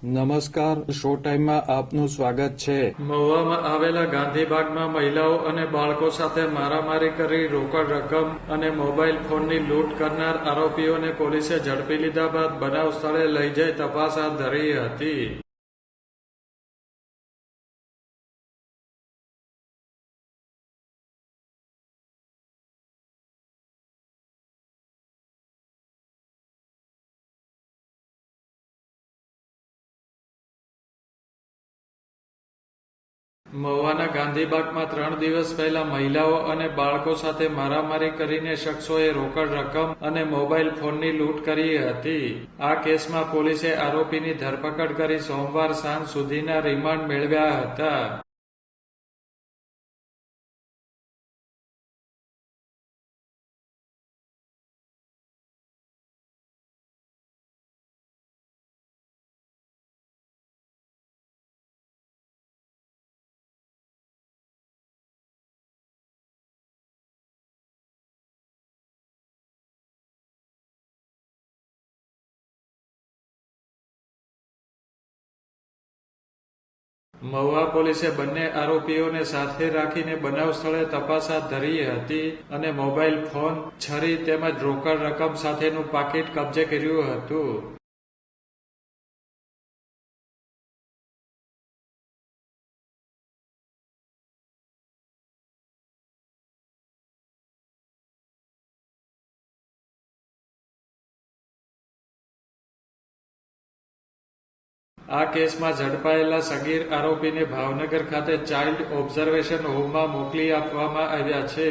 નમસ્કાર, શો ટાઈમમાં આપનું સ્વાગત છે. મહુવામાં આવેલા ગાંધીબાગમાં મહિલાઓ અને બાળકો સાથે મારામારી કરી રોકડ રકમ અને મોબાઈલ ફોનની લૂંટ કરનાર આરોપીઓને પોલીસે ઝડપી લીધા બાદ બનાવ સ્થળે લઈ જઈ તપાસ હાથ ધરી હતી. મહુવાના ગાંધીબાગમાં 3 દિવસ પહેલા મહિલાઓ અને બાળકો સાથે મારામારી કરીને શખ્સોએ રોકડ રકમ અને મોબાઈલ ફોનની લૂંટ કરી હતી. આ કેસમાં પોલીસે આરોપીની ધરપકડ કરી સોમવાર સાંજ સુધીના રિમાન્ડ મેળવ્યા હતા. મહુવા પોલીસે બંને આરોપીઓને સાથે રાખીને બનાવ સ્થળે તપાસ હાથ ધરી હતી અને મોબાઈલ ફોન, છરી તેમજ રોકડ રકમ સાથેનું પાકીટ કબજે કર્યું હતું. આ કેસમાં ઝડપાયેલા સગીર આરોપીને ભાવનગર ખાતે ચાઇલ્ડ ઓબ્ઝર્વેશન હોમમાં મોકલી આપવામાં આવ્યા છે.